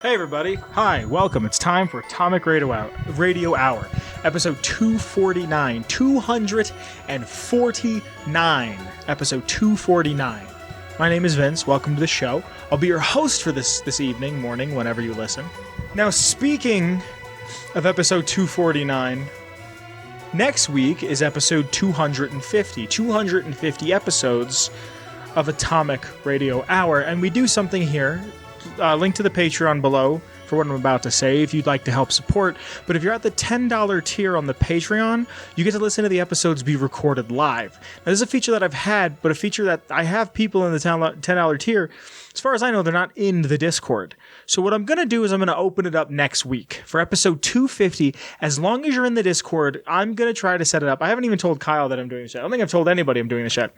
Hey everybody, hi, welcome. It's time for Atomic Radio Hour, episode 249, 249, episode 249. My name is Vince, welcome to the show. I'll be your host for this evening, morning, whenever you listen. Now, speaking of episode 249, next week is episode 250 episodes of Atomic Radio Hour, and we do something here. Link to the Patreon below for what I'm about to say if you'd like to help support. But if you're at the $10 tier on the Patreon, you get to listen to the episodes be recorded live. Now, this is a feature that I've had, but a feature that I have people in the $10 tier. As far as I know, they're not in the Discord. So what I'm going to do is I'm going to open it up next week for episode 250. As long as you're in the Discord, I'm going to try to set it up. I haven't even told Kyle that I'm doing this yet. I don't think I've told anybody I'm doing this yet.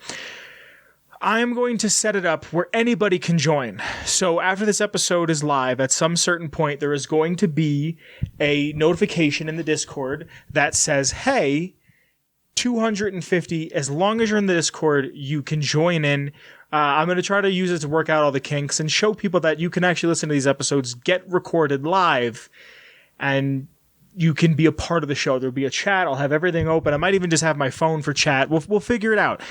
I'm going to set it up where anybody can join. So after this episode is live, at some certain point, there is going to be a notification in the Discord that says, hey, 250, as long as you're in the Discord, you can join in. I'm going to try to use it to work out all the kinks and show people that you can actually listen to these episodes get recorded live, and you can be a part of the show. There'll be a chat. I'll have everything open. I might even just have my phone for chat. We'll figure it out.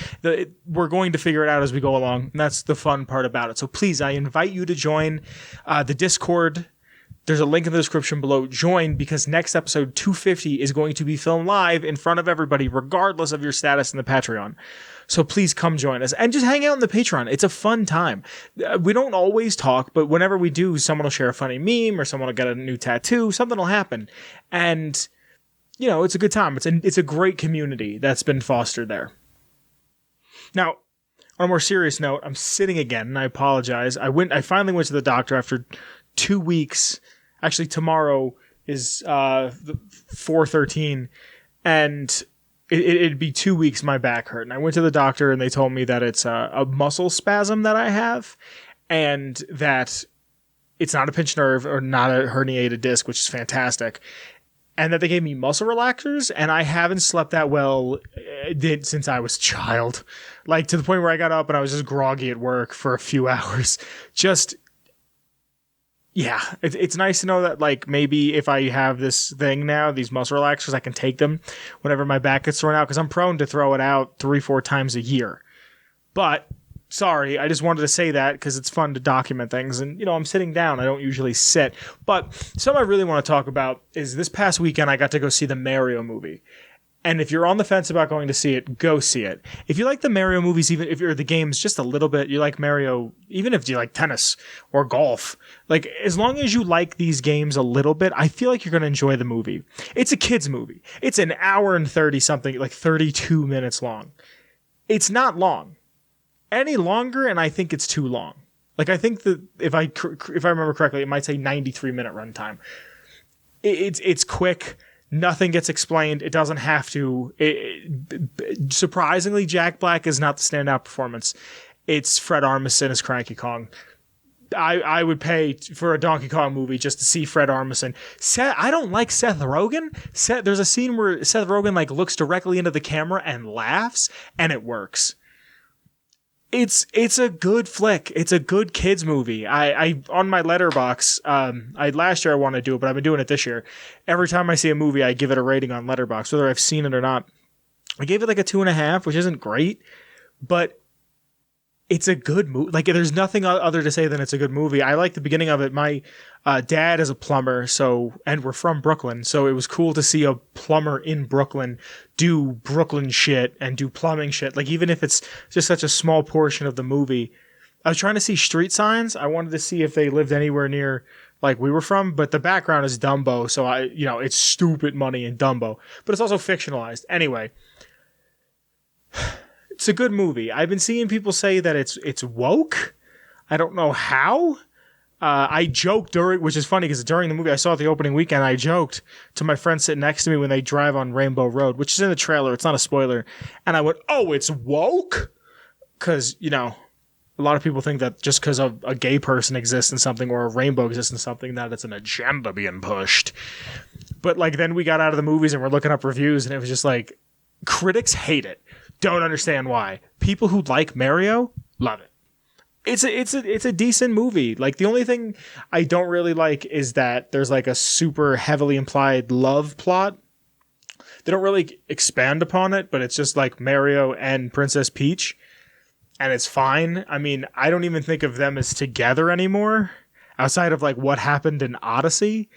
We're going to figure it out as we go along, and that's the fun part about it. So please, I invite you to join the Discord. There's a link in the description below. Join, because next episode 250 is going to be filmed live in front of everybody, regardless of your status in the Patreon. So please come join us and just hang out in the Patreon. It's a fun time. We don't always talk, but whenever we do, someone will share a funny meme or someone will get a new tattoo. Something will happen. And, you know, it's a good time. It's a great community that's been fostered there. Now, on a more serious note, I'm sitting again, and I apologize. I finally went to the doctor after 2 weeks. Actually, tomorrow is 4/13, and it'd be 2 weeks my back hurt. And I went to the doctor, and they told me that it's a muscle spasm that I have, and that it's not a pinched nerve or not a herniated disc, which is fantastic. And that they gave me muscle relaxers, and I haven't slept that well since I was a child. Like, to the point where I got up and I was just groggy at work for a few hours. Yeah, it's nice to know that, like, maybe if I have this thing now, these muscle relaxers, I can take them whenever my back gets thrown out, because I'm prone to throw it out 3-4 times a year. But, sorry, I just wanted to say that because it's fun to document things. And, you know, I'm sitting down. I don't usually sit. But something I really want to talk about is this past weekend I got to go see the Mario movie. And if you're on the fence about going to see it, go see it. If you like the Mario movies, even if you're the games just a little bit, you like Mario, even if you like tennis or golf, like, as long as you like these games a little bit, I feel like you're going to enjoy the movie. It's a kid's movie. It's an hour and 30 something, like 32 minutes long. It's not long. Any longer, and I think it's too long. Like, I think that if I remember correctly, it might say 93-minute runtime. It's quick. Nothing gets explained. It doesn't have to. Surprisingly, Jack Black is not the standout performance. It's Fred Armisen as Cranky Kong. I would pay for a Donkey Kong movie just to see Fred Armisen. I don't like Seth Rogen. There's a scene where Seth Rogen, like, looks directly into the camera and laughs, and it works. It's a good flick. It's a good kids movie. I on my Letterboxd, last year I wanted to do it, but I've been doing it this year. Every time I see a movie, I give it a rating on Letterboxd, whether I've seen it or not. I gave it like a 2.5, which isn't great, but it's a good movie. Like, there's nothing other to say than it's a good movie. I like the beginning of it. My dad is a plumber, and we're from Brooklyn, so it was cool to see a plumber in Brooklyn do Brooklyn shit and do plumbing shit. Like, even if it's just such a small portion of the movie. I was trying to see street signs. I wanted to see if they lived anywhere near, like, we were from, but the background is Dumbo, so it's stupid money in Dumbo, but it's also fictionalized. Anyway, it's a good movie. I've been seeing people say that it's woke. I don't know how. I joked which is funny because during the movie, I saw it the opening weekend, I joked to my friend sitting next to me when they drive on Rainbow Road, which is in the trailer. It's not a spoiler. And I went, oh, it's woke? Because, a lot of people think that just because a gay person exists in something or a rainbow exists in something, that it's an agenda being pushed. But, like, then we got out of the movies and we're looking up reviews, and it was just like, critics hate it. Don't understand why. People who like Mario, love it. It's a decent movie. Like, the only thing I don't really like is that there's like a super heavily implied love plot. They don't really expand upon it, but it's just like Mario and Princess Peach, and it's fine. I mean, I don't even think of them as together anymore, outside of like what happened in Odyssey.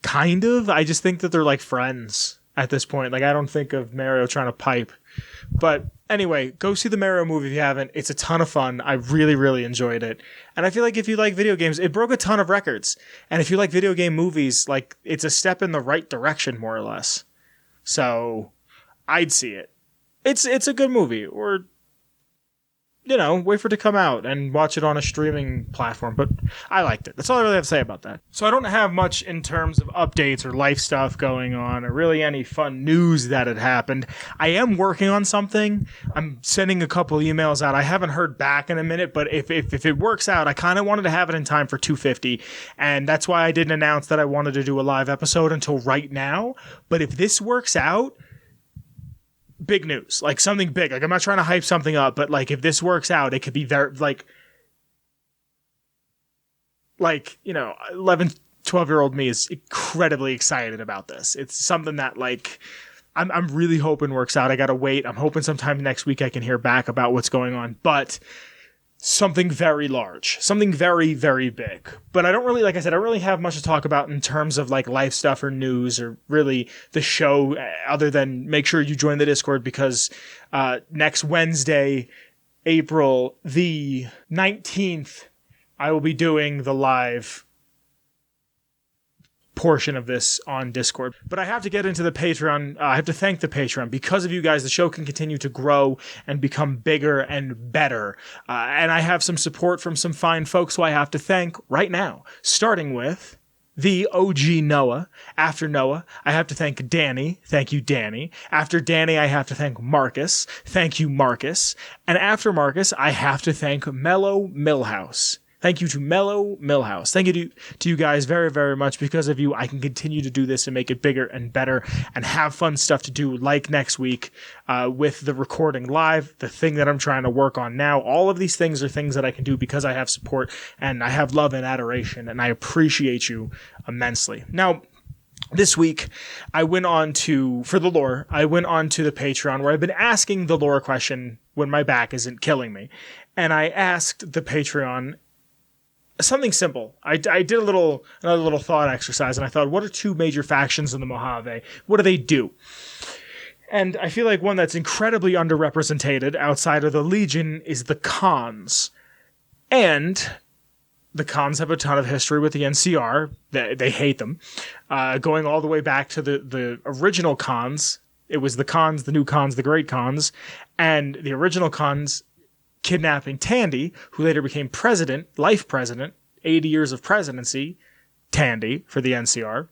Kind of. I just think that they're like friends at this point. Like, I don't think of Mario trying to pipe. But anyway, go see the Mario movie if you haven't. It's a ton of fun. I really, really enjoyed it. And I feel like if you like video games, it broke a ton of records. And if you like video game movies, like, it's a step in the right direction, more or less. So I'd see it. It's a good movie. Or, you know, wait for it to come out and watch it on a streaming platform. But I liked it. That's all I really have to say about that. So I don't have much in terms of updates or life stuff going on, or really any fun news that had happened. I am working on something. I'm sending a couple emails out. I haven't heard back in a minute, but if it works out, I kind of wanted to have it in time for 250. And that's why I didn't announce that I wanted to do a live episode until right now. But if this works out, big news, like something big. Like, I'm not trying to hype something up, but like, if this works out, it could be very like, you know, 11, 12-year-old me is incredibly excited about this. It's something that, like, I'm really hoping works out. I gotta wait. I'm hoping sometime next week I can hear back about what's going on, but something very large, something very, very big. But I don't really, like I said, I don't really have much to talk about in terms of like life stuff or news or really the show, other than make sure you join the Discord, because next Wednesday, April the 19th, I will be doing the live portion of this on Discord. But I have to get into the Patreon. I have to thank the Patreon. Because of you guys, the show can continue to grow and become bigger and better. And I have some support from some fine folks who I have to thank right now, starting with the OG Noah. After Noah, I have to thank Danny. Thank you, Danny. After Danny, I have to thank Marcus. Thank you, Marcus. And after Marcus, I have to thank Mellow Millhouse. Thank you to Mellow Millhouse. Thank you to you guys very, very much. Because of you, I can continue to do this and make it bigger and better and have fun stuff to do, like next week with the recording live, the thing that I'm trying to work on now. All of these things are things that I can do because I have support and I have love and adoration, and I appreciate you immensely. Now, this week, I went on to, for the lore, I went on to the Patreon where I've been asking the lore question when my back isn't killing me. And I asked the Patreon something simple. I did another little thought exercise, and I thought, what are two major factions in the Mojave? What do they do? And I feel like one that's incredibly underrepresented outside of the Legion is the Khans. And the Khans have a ton of history with the NCR. They hate them. Going all the way back to the original Khans. It was the Khans, the new Khans, the great Khans. And the original Khans kidnapping Tandy, who later became president, life president, 80 years of presidency, Tandy, for the NCR.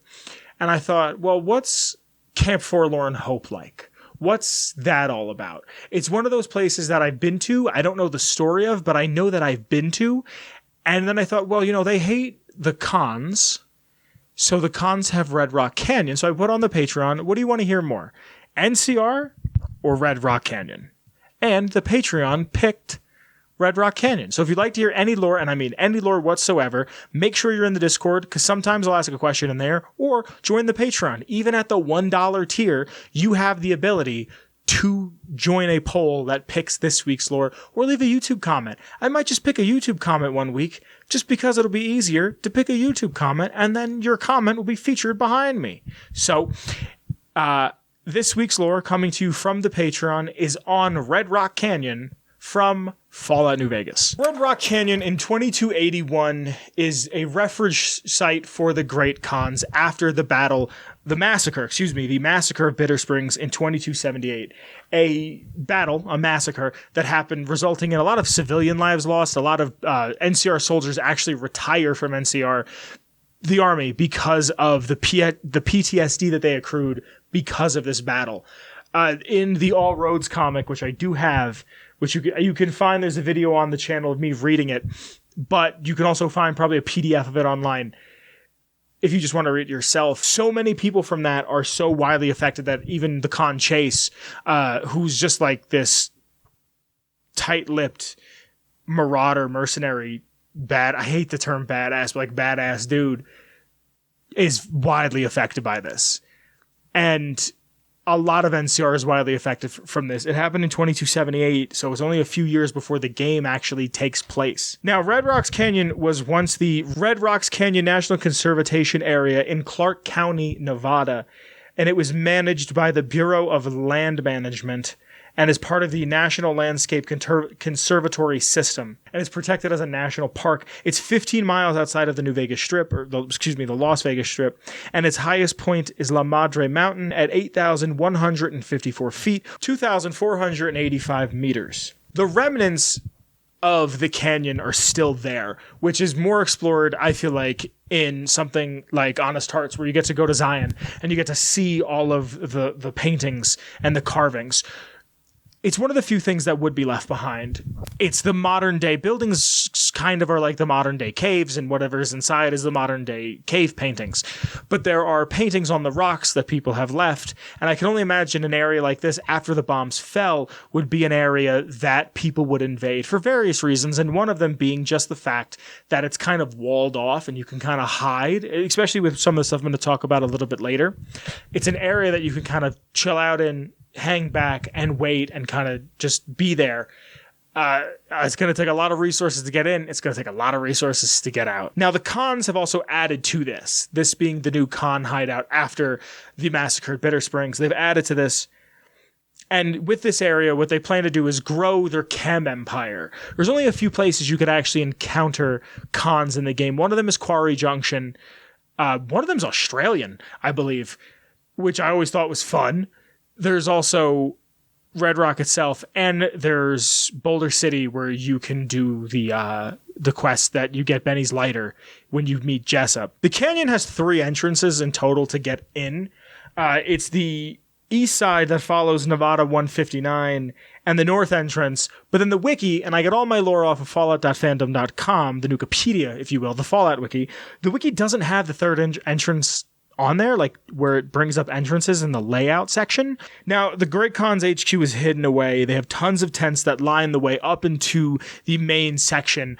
And I thought, well, what's Camp Forlorn Hope like? What's that all about? It's one of those places that I've been to. I don't know the story of, but I know that I've been to. And then I thought, well, you know, they hate the Khans, so the Khans have Red Rock Canyon. So I put on the Patreon, what do you want to hear more? NCR or Red Rock Canyon? And the Patreon picked Red Rock Canyon. So if you'd like to hear any lore, and I mean any lore whatsoever, make sure you're in the Discord, because sometimes I'll ask a question in there, or join the Patreon. Even at the $1 tier, you have the ability to join a poll that picks this week's lore, or leave a YouTube comment. I might just pick a YouTube comment one week, just because it'll be easier to pick a YouTube comment, and then your comment will be featured behind me. So, this week's lore, coming to you from the Patreon, is on Red Rock Canyon from Fallout New Vegas. Red Rock Canyon in 2281 is a refuge site for the Great Khans after the massacre of Bitter Springs in 2278. A massacre that happened, resulting in a lot of civilian lives lost. A lot of NCR soldiers actually retire from the army, because of the PTSD that they accrued because of this battle. In the All Roads comic, which I do have, which you can find, there's a video on the channel of me reading it, but you can also find probably a PDF of it online if you just want to read it yourself. So many people from that are so widely affected that even the Khan Chase, who's just like this tight-lipped marauder, mercenary, I hate the term badass, but like badass dude is widely affected by this. And a lot of NCR is widely affected from this. It happened in 2278, so it was only a few years before the game actually takes place. Now, Red Rocks Canyon was once the Red Rocks Canyon National Conservation Area in Clark County, Nevada, and it was managed by the Bureau of Land Management and is part of the National Landscape Conservatory System, and is protected as a national park. It's 15 miles outside of the the Las Vegas Strip, and its highest point is La Madre Mountain at 8,154 feet, 2,485 meters. The remnants of the canyon are still there, which is more explored, I feel like, in something like Honest Hearts, where you get to go to Zion and you get to see all of the paintings and the carvings. It's one of the few things that would be left behind. It's the modern day buildings kind of are like the modern day caves, and whatever's inside is the modern day cave paintings. But there are paintings on the rocks that people have left, and I can only imagine an area like this after the bombs fell would be an area that people would invade for various reasons, and one of them being just the fact that it's kind of walled off and you can kind of hide, especially with some of the stuff I'm going to talk about a little bit later. It's an area that you can kind of chill out in, hang back and wait and kind of just be there. It's going to take a lot of resources to get in. It's going to take a lot of resources to get out. Now, the Khans have also added to this being the new Khan hideout after the massacred Bitter Springs. They've added to this. And with this area, what they plan to do is grow their chem empire. There's only a few places you could actually encounter Khans in the game. One of them is Quarry Junction. One of them is Australian, I believe, which I always thought was fun. There's also Red Rock itself, and there's Boulder City, where you can do the quest that you get Benny's lighter when you meet Jessup. The canyon has 3 entrances in total to get in. It's the east side that follows Nevada 159 and the north entrance, but then the wiki, and I get all my lore off of fallout.fandom.com, the Nukipedia, if you will, the Fallout wiki. The wiki doesn't have the third entrance on there, like where it brings up entrances in the layout section. Now, the Great Khan's HQ is hidden away. They have tons of tents that line the way up into the main section,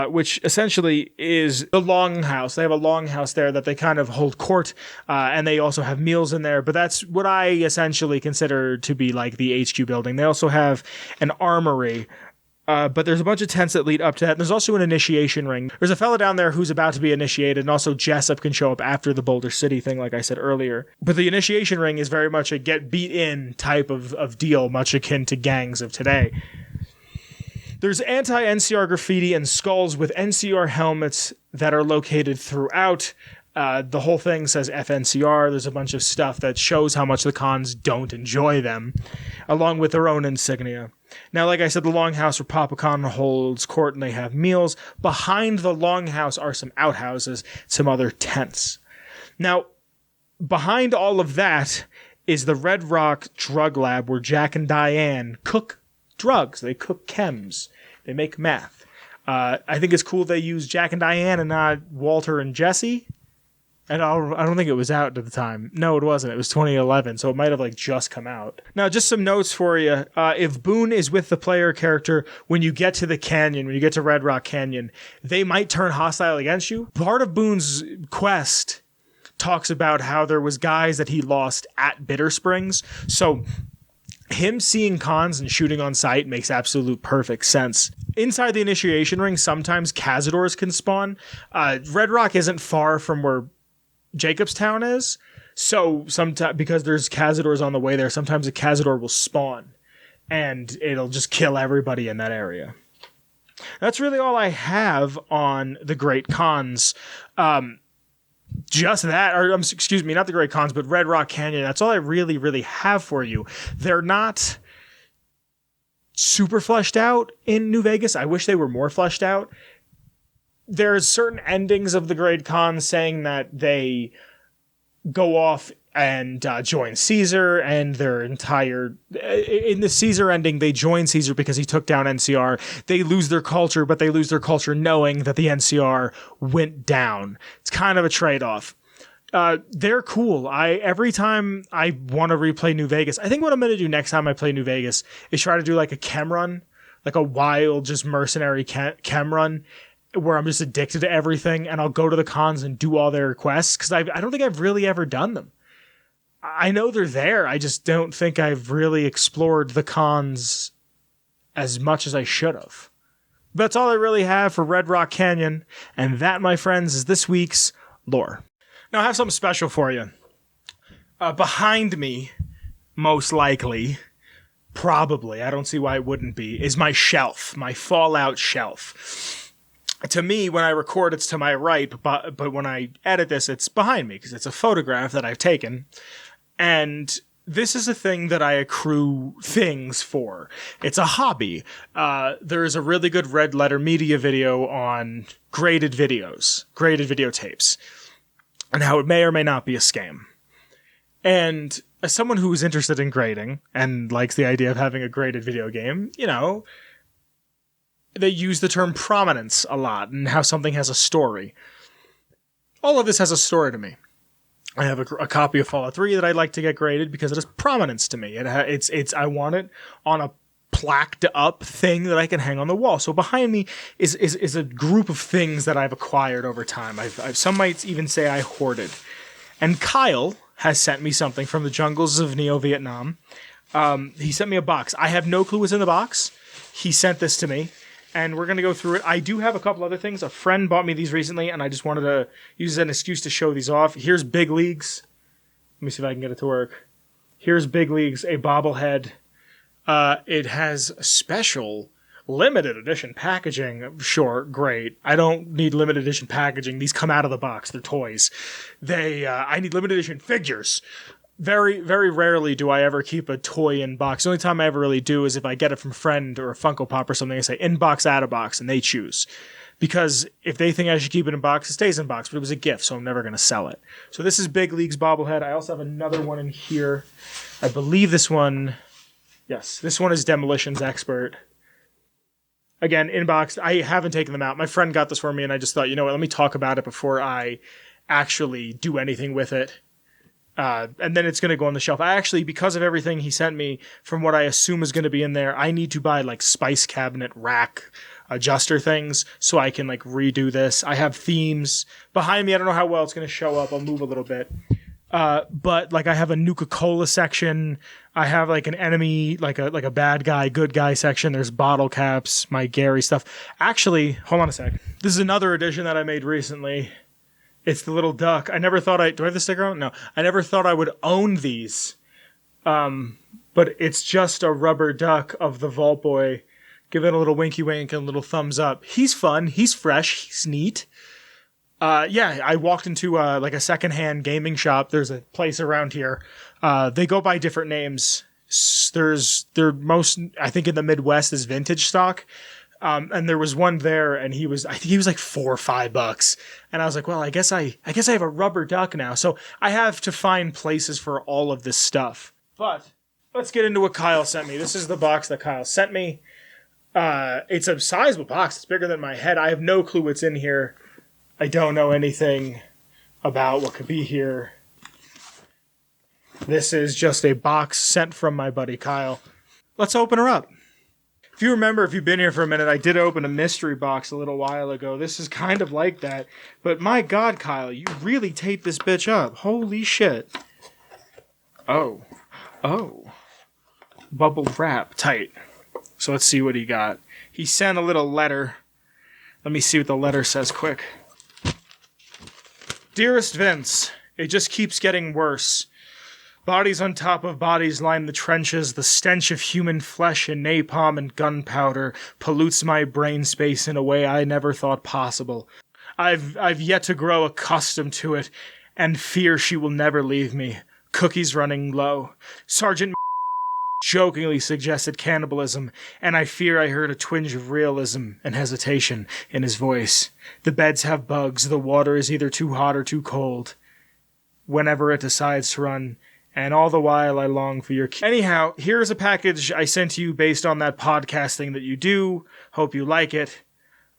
which essentially is the longhouse. They have a longhouse there that they kind of hold court, and they also have meals in there, but that's what I essentially consider to be like the HQ building. They also have an armory, but there's a bunch of tents that lead up to that. And there's also an initiation ring. There's a fella down there who's about to be initiated, and also Jessup can show up after the Boulder City thing, like I said earlier. But the initiation ring is very much a get beat in type of deal, much akin to gangs of today. There's anti-NCR graffiti and skulls with NCR helmets that are located throughout. The whole thing says FNCR. There's a bunch of stuff that shows how much the Khans don't enjoy them, along with their own insignia. Now, like I said, the longhouse where Papa Khan holds court and they have meals. Behind the longhouse are some outhouses, some other tents. Now, behind all of that is the Red Rock Drug Lab, where Jack and Diane cook drugs. They cook chems. They make meth. I think it's cool they use Jack and Diane and not Walter and Jesse. And I don't think it was out at the time. No, it wasn't. It was 2011, so it might have like just come out. Now, just some notes for you. If Boone is with the player character when you get to the canyon, when you get to Red Rock Canyon, they might turn hostile against you. Part of Boone's quest talks about how there was guys that he lost at Bitter Springs. So him seeing Khans and shooting on sight makes absolute perfect sense. Inside the initiation ring, sometimes Cazadors can spawn. Red Rock isn't far from where Jacobstown is, so sometimes, because there's Cazadors on the way there, sometimes a Cazador will spawn and it'll just kill everybody in that area. That's really all I have on the Great Khans. Just that, or excuse me, not the Great Khans, but Red Rock Canyon. That's all I really have for you. They're not super fleshed out in New Vegas. I wish they were more fleshed out. There's certain endings of the Great Khan saying that they go off and join Caesar, and their entire... In the Caesar ending, they join Caesar because he took down NCR. They lose their culture, but they lose their culture knowing that the NCR went down. It's kind of a trade-off. They're cool. Every time I want to replay New Vegas, I think what I'm going to do next time I play New Vegas is try to do like a chem run, like a wild, just mercenary chem run where I'm just addicted to everything, and I'll go to the cons and do all their requests, because I don't think I've really ever done them. I know they're there, I just don't think I've really explored the cons as much as I should have. That's all I really have for Red Rock Canyon, and that, my friends, is this week's lore. Now I have something special for you. Behind me, most likely, probably, I don't see why it wouldn't be, is my shelf, my Fallout shelf. To me, when I record, it's to my right, but when I edit this, it's behind me, because it's a photograph that I've taken. And this is a thing that I accrue things for. It's a hobby. There is a really good Red Letter Media video on graded videotapes, and how it may or may not be a scam. And as someone who is interested in grading and likes the idea of having a graded video game, you know, they use the term prominence a lot, and how something has a story. All of this has a story to me. I have a copy of Fallout 3 that I'd like to get graded because it has prominence to me. It's I want it on a plaqued up thing that I can hang on the wall. So behind me is a group of things that I've acquired over time. Some might even say I hoarded. And Kyle has sent me something from the jungles of Neo-Vietnam. He sent me a box. I have no clue what's in the box. He sent this to me, and we're going to go through it. I do have a couple other things. A friend bought me these recently, and I just wanted to use an excuse to show these off. Here's Big Leagues. Let me see if I can get it to work. Here's Big Leagues, a bobblehead. It has special limited edition packaging. Sure, great. I don't need limited edition packaging. These come out of the box. They're toys. I need limited edition figures. Very, very rarely do I ever keep a toy in box. The only time I ever really do is if I get it from a friend or a Funko Pop or something, I say in box, out of box, and they choose. Because if they think I should keep it in box, it stays in box, but it was a gift, so I'm never going to sell it. So this is Big League's bobblehead. I also have another one in here. I believe this one, yes, this one is Demolition's Expert. Again, in box. I haven't taken them out. My friend got this for me, and I just thought, you know what, let me talk about it before I actually do anything with it. And then it's going to go on the shelf. I actually, because of everything he sent me, from what I assume is going to be in there, I need to buy like spice cabinet rack adjuster things so I can like redo this. I have themes behind me. I don't know how well it's going to show up. I'll move a little bit. But like I have a Nuka-Cola section. I have like an enemy, like a bad guy, good guy section. There's bottle caps, my Gary stuff. Actually, hold on a sec. This is another edition that I made recently. It's the little duck. I never thought do I have the sticker on? No. I never thought I would own these. But it's just a rubber duck of the Vault Boy. Give it a little winky wink and a little thumbs up. He's fun. He's fresh. He's neat. Yeah, I walked into like a secondhand gaming shop. There's a place around here. They go by different names. They're most, I think in the Midwest is vintage stock. And there was one there, and I think he was like $4 or $5. And I was like, well, I guess I have a rubber duck now. So I have to find places for all of this stuff. But let's get into what Kyle sent me. This is the box that Kyle sent me. It's a sizable box. It's bigger than my head. I have no clue what's in here. I don't know anything about what could be here. This is just a box sent from my buddy Kyle. Let's open her up. If you remember, if you've been here for a minute, I did open a mystery box a little while ago. This is kind of like that. But my God, Kyle, you really taped this bitch up. Holy shit. Oh. Bubble wrap. Tight. So let's see what he got. He sent a little letter. Let me see what the letter says quick. Dearest Vince, it just keeps getting worse. Bodies on top of bodies line the trenches. The stench of human flesh and napalm and gunpowder pollutes my brain space in a way I never thought possible. I've yet to grow accustomed to it, and fear she will never leave me. Cookies running low. Sergeant jokingly suggested cannibalism, and I fear I heard a twinge of realism and hesitation in his voice. The beds have bugs. The water is either too hot or too cold. Whenever it decides to run, and all the while I long for your... Anyhow, here's a package I sent you based on that podcasting that you do. Hope you like it.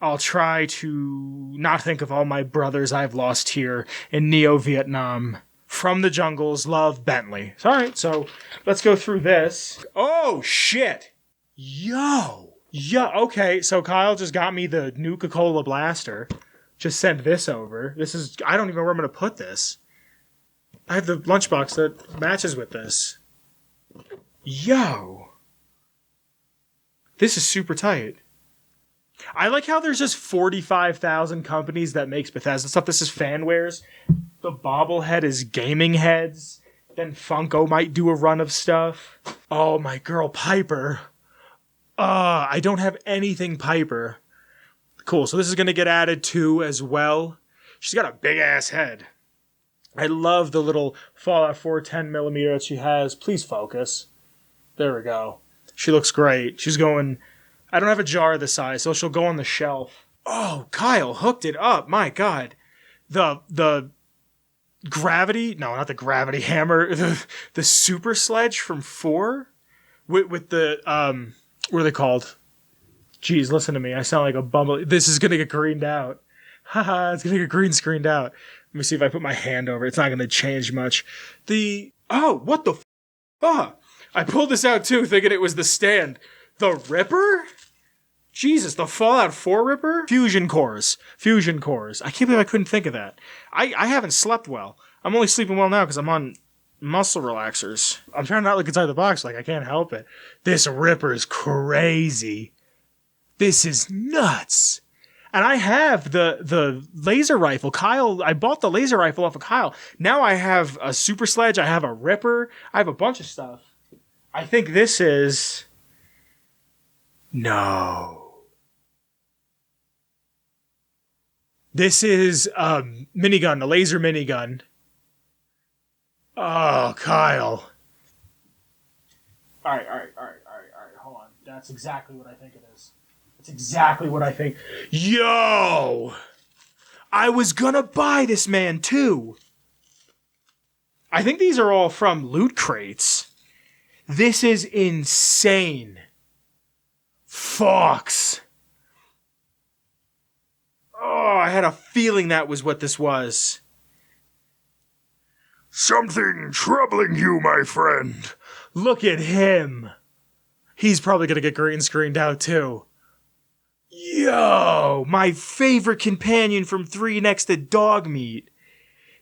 I'll try to not think of all my brothers I've lost here in Neo-Vietnam. From the jungles, love, Bentley. Alright, so let's go through this. Oh, shit! Yo! Yeah, okay, so Kyle just got me the Nuka-Cola Blaster. Just sent this over. This is... I don't even know where I'm going to put this. I have the lunchbox that matches with this. Yo! This is super tight. I like how there's just 45,000 companies that makes Bethesda stuff. This is Fanwares. The bobblehead is Gaming Heads. Then Funko might do a run of stuff. Oh, my girl Piper. I don't have anything Piper. Cool, so this is going to get added to as well. She's got a big-ass head. I love the little Fallout 4 10mm that she has. Please focus. There we go. She looks great. She's going... I don't have a jar this size, so she'll go on the shelf. Oh, Kyle hooked it up. My God. The gravity... No, not the gravity hammer. The super sledge from 4? With the... What are they called? Jeez, listen to me. I sound like a bumble. This is going to get greened out. Haha, it's going to get green screened out. Let me see if I put my hand over it. It's not going to change much. Oh, what the I pulled this out too, thinking it was the stand. The Ripper? Jesus, the Fallout 4 Ripper? Fusion cores. I can't believe I couldn't think of that. I haven't slept well. I'm only sleeping well now because I'm on muscle relaxers. I'm trying to not look inside the box, like I can't help it. This Ripper is crazy. This is nuts. And I have the laser rifle. Kyle, I bought the laser rifle off of Kyle. Now I have a super sledge. I have a Ripper. I have a bunch of stuff. I think this is... No. This is a minigun, a laser minigun. Oh, Kyle. All right. Hold on. That's exactly what I think it is. That's exactly what I think. Yo! I was gonna buy this man, too. I think these are all from loot crates. This is insane. Fox. Oh, I had a feeling that was what this was. Something troubling you, my friend. Look at him. He's probably gonna get green screened out, too. Yo, my favorite companion from 3 next to dog meat.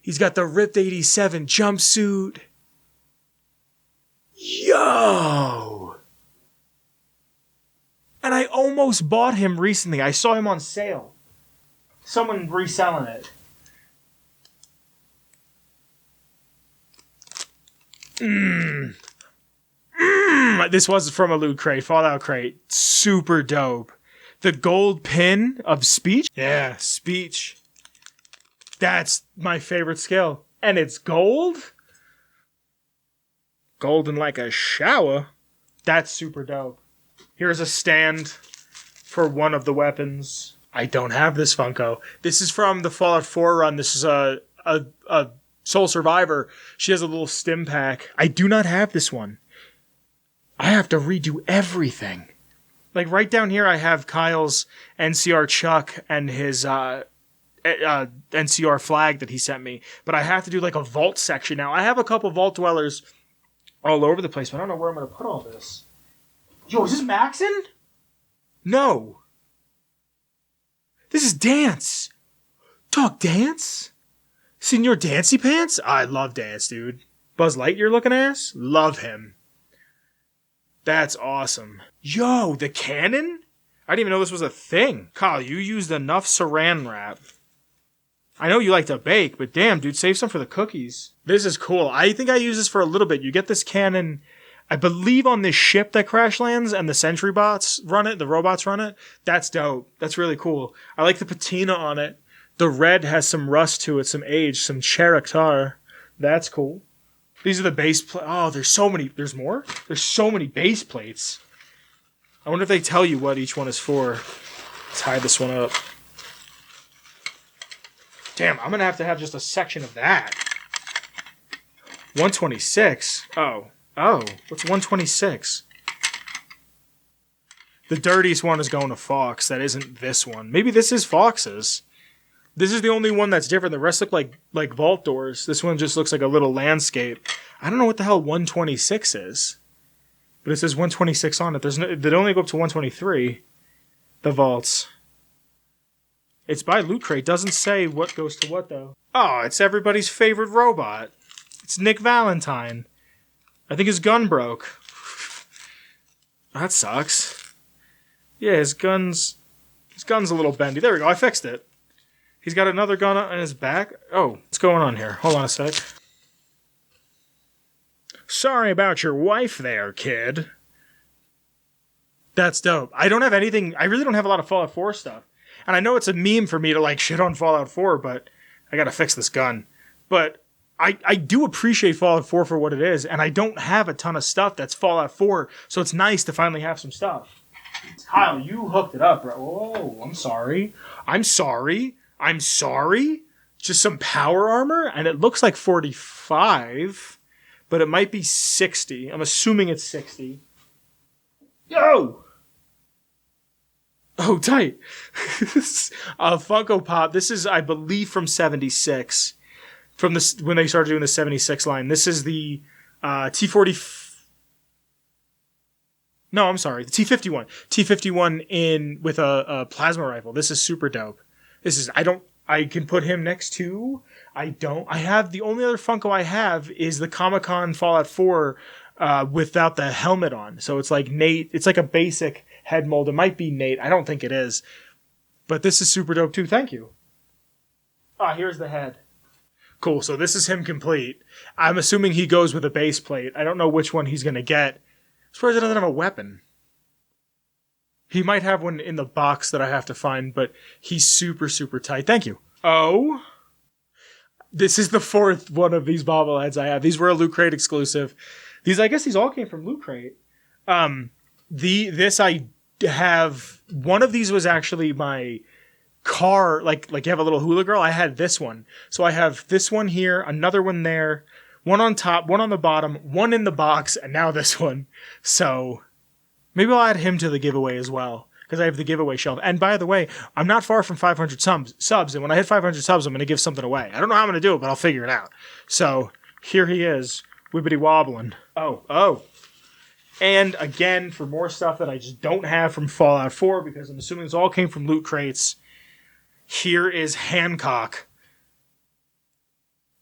He's got the ripped 87 jumpsuit. Yo! And I almost bought him recently. I saw him on sale. Someone reselling it. This was from a loot crate, Fallout crate. Super dope. The gold pin of speech? Yeah, speech. That's my favorite skill. And it's gold? Golden like a shower? That's super dope. Here's a stand for one of the weapons. I don't have this Funko. This is from the Fallout 4 run. This is a Soul Survivor. She has a little stim pack. I do not have this one. I have to redo everything. Like right down here I have Kyle's NCR Chuck and his NCR flag that he sent me. But I have to do like a vault section now. I have a couple vault dwellers all over the place, but I don't know where I'm going to put all this. Yo, is this Maxon? No. This is Dance. Dog Dance? Senor Dancy Pants? I love Dance, dude. Buzz Lightyear looking ass? Love him. That's awesome. Yo, the cannon? I didn't even know this was a thing. Kyle, you used enough saran wrap. I know you like to bake, but damn, dude, save some for the cookies. This is cool. I think I use this for a little bit. You get this cannon, I believe, on this ship that crash lands, and the sentry bots run it, the robots run it. That's dope. That's really cool. I like the patina on it. The red has some rust to it, some age, some character. That's cool. These are the base plates. Oh, there's so many. There's more? There's so many base plates. I wonder if they tell you what each one is for. Let's hide this one up. Damn, I'm going to have just a section of that. 126? Oh, what's 126? The dirtiest one is going to Fox. That isn't this one. Maybe this is Fox's. This is the only one that's different. The rest look like vault doors. This one just looks like a little landscape. I don't know what the hell 126 is. But it says 126 on it. They only go up to 123. The vaults. It's by Loot Crate. Doesn't say what goes to what, though. Oh, it's everybody's favorite robot. It's Nick Valentine. I think his gun broke. That sucks. Yeah, his gun's a little bendy. There we go, I fixed it. He's got another gun on his back. Oh, what's going on here? Hold on a sec. Sorry about your wife there, kid. That's dope. I don't have anything... I really don't have a lot of Fallout 4 stuff. And I know it's a meme for me to, like, shit on Fallout 4, but I gotta fix this gun. But I do appreciate Fallout 4 for what it is, and I don't have a ton of stuff that's Fallout 4, so it's nice to finally have some stuff. Kyle, you hooked it up, bro. Oh, I'm sorry. I'm sorry. Just some power armor, and it looks like 45, but it might be 60. I'm assuming it's 60. Yo! Oh, tight. Funko Pop. This is, I believe, from 76. From this, when they started doing the 76 line. This is the T40... No, I'm sorry. The T51. T51 in with a plasma rifle. This is super dope. This is... I can put him next to... the only other Funko I have is the Comic-Con Fallout 4 without the helmet on. So it's like Nate. It's like a basic head mold. It might be Nate. I don't think it is. But this is super dope too. Thank you. Here's the head. Cool. So this is him complete. I'm assuming he goes with a base plate. I don't know which one he's going to get. As far as he doesn't have a weapon. He might have one in the box that I have to find, but he's super, super tight. Thank you. Oh. This is the fourth one of these bobbleheads I have. These were a Loot Crate exclusive. I guess these all came from Loot Crate. This I have... One of these was actually my car, like you have a little hula girl. I had this one. So I have this one here, another one there, one on top, one on the bottom, one in the box, and now this one. So maybe I'll add him to the giveaway as well, because I have the giveaway shelf. And by the way, I'm not far from 500 subs, and when I hit 500 subs, I'm going to give something away. I don't know how I'm going to do it, but I'll figure it out. So here he is, wibbity wobbling. Oh. And again, for more stuff that I just don't have from Fallout 4, because I'm assuming this all came from Loot Crates, here is Hancock,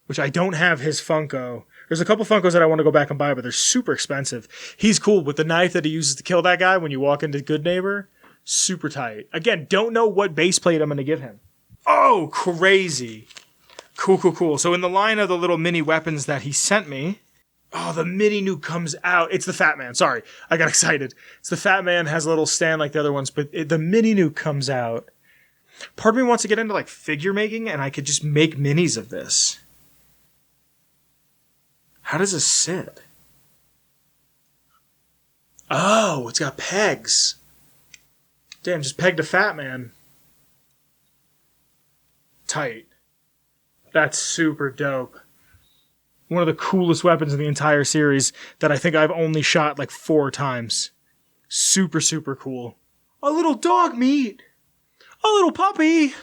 which I don't have his Funko. There's a couple Funkos that I want to go back and buy, but they're super expensive. He's cool with the knife that he uses to kill that guy when you walk into Good Neighbor. Super tight. Again, don't know what base plate I'm going to give him. Oh, crazy. Cool. So in the line of the little mini weapons that he sent me, the mini nuke comes out. It's the Fat Man. Sorry, I got excited. It's the Fat Man, has a little stand like the other ones, but the mini nuke comes out. Part of me wants to get into like figure making, and I could just make minis of this. How does this sit? Oh, it's got pegs. Damn, just pegged a Fat Man. Tight. That's super dope. One of the coolest weapons in the entire series that I think I've only shot like 4 times. Super, super cool. A little dog meat! A little puppy!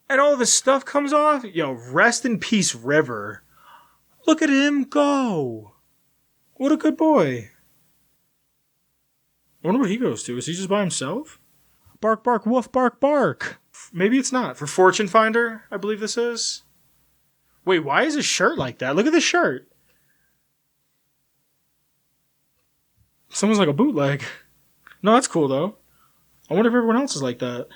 And all this stuff comes off? Yo, rest in peace, River. Look at him go! What a good boy. I wonder what he goes to. Is he just by himself? Bark, bark, woof, bark, bark. Maybe it's not. For Fortune Finder, I believe this is. Wait, why is his shirt like that? Look at this shirt. Someone's like a bootleg. No, that's cool, though. I wonder if everyone else is like that.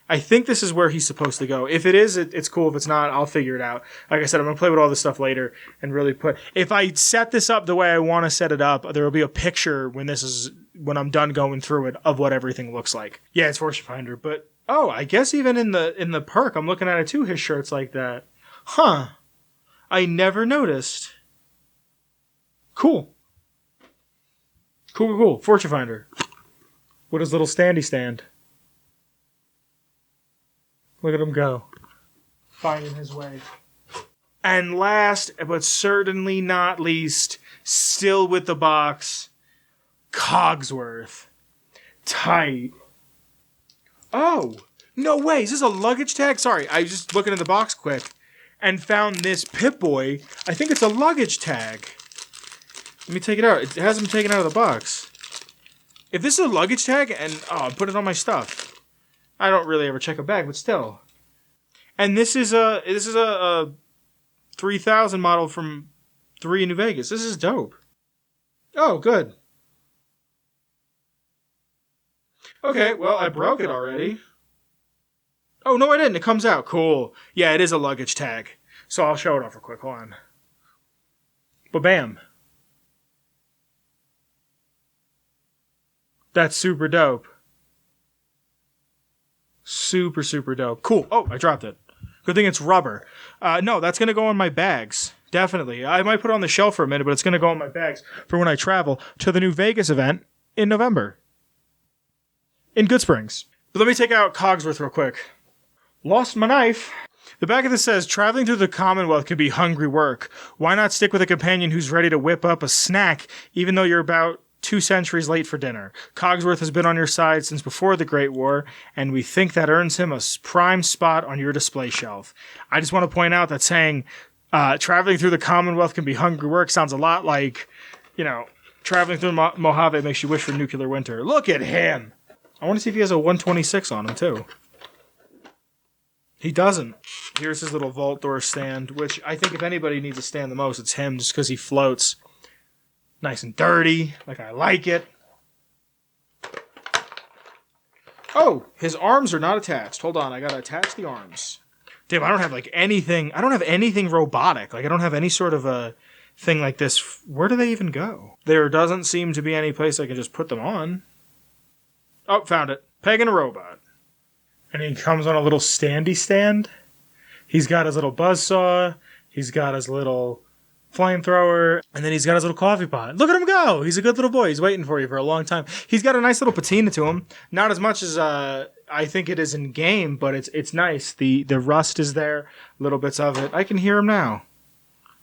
I think this is where he's supposed to go. If it is, it's cool. If it's not, I'll figure it out. Like I said, I'm going to play with all this stuff later and really put... If I set this up the way I want to set it up, there will be a picture when I'm done going through it of what everything looks like. Yeah, it's Fortune Finder, but... Oh, I guess even in the perk, I'm looking at it too, his shirt's like that. Huh. I never noticed. Cool. Cool. Fortune Finder. With his little standy stand. Look at him go. Finding his way. And last, but certainly not least, still with the box, Cogsworth. Tight. Oh, no way. Is this a luggage tag? Sorry, I was just looking in the box quick and found this Pip-Boy. I think it's a luggage tag. Let me take it out. It hasn't been taken out of the box. If this is a luggage tag, and put it on my stuff. I don't really ever check a bag, but still. And this is a 3000 model from 3 in New Vegas. This is dope. Oh, good. Okay, well, I broke it already. Oh, no, I didn't. It comes out. Cool. Yeah, it is a luggage tag. So I'll show it off real quick. Hold on. Ba-bam. That's super dope. Super, super dope. Cool. Oh, I dropped it. Good thing it's rubber. No, that's going to go in my bags. Definitely. I might put it on the shelf for a minute, but it's going to go in my bags for when I travel to the New Vegas event in November. In Good Springs. But let me take out Cogsworth real quick. Lost my knife. The back of this says, traveling through the Commonwealth can be hungry work. Why not stick with a companion who's ready to whip up a snack, even though you're about 2 centuries late for dinner? Cogsworth has been on your side since before the Great War, and we think that earns him a prime spot on your display shelf. I just want to point out that saying, traveling through the Commonwealth can be hungry work sounds a lot like, traveling through Mojave makes you wish for nuclear winter. Look at him! I want to see if he has a 126 on him, too. He doesn't. Here's his little vault door stand, which I think if anybody needs a stand the most, it's him, just because he floats. Nice and dirty, like I like it. Oh, his arms are not attached. Hold on, I gotta attach the arms. Damn, I don't have anything. I don't have anything robotic. I don't have any sort of a thing like this. Where do they even go? There doesn't seem to be any place I can just put them on. Oh, found it. Peg and a robot. And he comes on a little standy stand. He's got his little buzzsaw. He's got his little flamethrower. And then he's got his little coffee pot. Look at him go! He's a good little boy. He's waiting for you for a long time. He's got a nice little patina to him. Not as much as I think it is in game, but it's nice. The rust is there. Little bits of it. I can hear him now.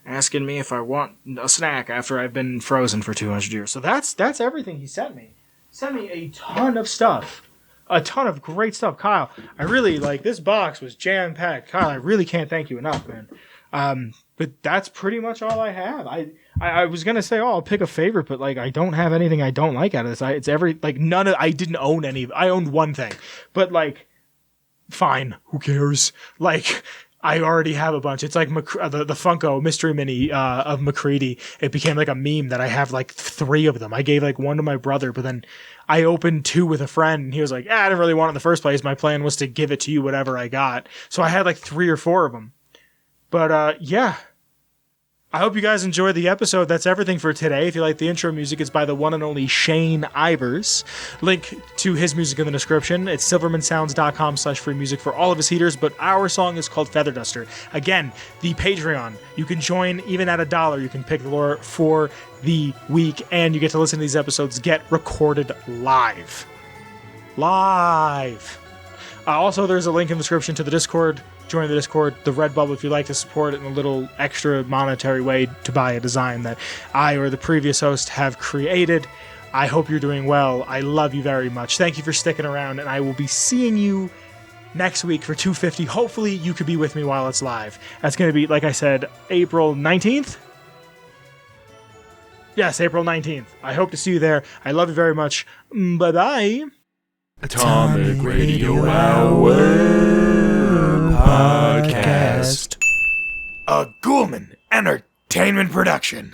Asking me if I want a snack after I've been frozen for 200 years. So that's everything he sent me. Sent me a ton of stuff. A ton of great stuff. Kyle, I really, this box was jam-packed. Kyle, I really can't thank you enough, man. But that's pretty much all I have. I was going to say, I'll pick a favorite, but, I don't have anything I don't like out of this. I didn't own any. I owned one thing. But, fine. Who cares? I already have a bunch. It's like the Funko Mystery Mini of McCready. It became a meme that I have 3 of them. I gave one to my brother, but then I opened 2 with a friend, and he was like, I didn't really want it in the first place. My plan was to give it to you, whatever I got. So I had 3 or 4 of them. But yeah. I hope you guys enjoyed the episode. That's everything for today. If you like the intro music, it's by the one and only Shane Ivers. Link to his music in the description. It's silvermansounds.com/free music for all of his heaters, but our song is called Feather Duster. Again, the Patreon. You can join even at $1. You can pick the lore for the week, and you get to listen to these episodes get recorded live. Also, there's a link in the description to the Discord. Join the Discord, the Redbubble, if you'd like to support it in a little extra monetary way to buy a design that I or the previous host have created. I hope you're doing well. I love you very much. Thank you for sticking around, and I will be seeing you next week for 250. Hopefully, you could be with me while it's live. That's going to be, like I said, April 19th? Yes, April 19th. I hope to see you there. I love you very much. Bye-bye. Atomic Radio Hour Podcast. A Ghoulman Entertainment production.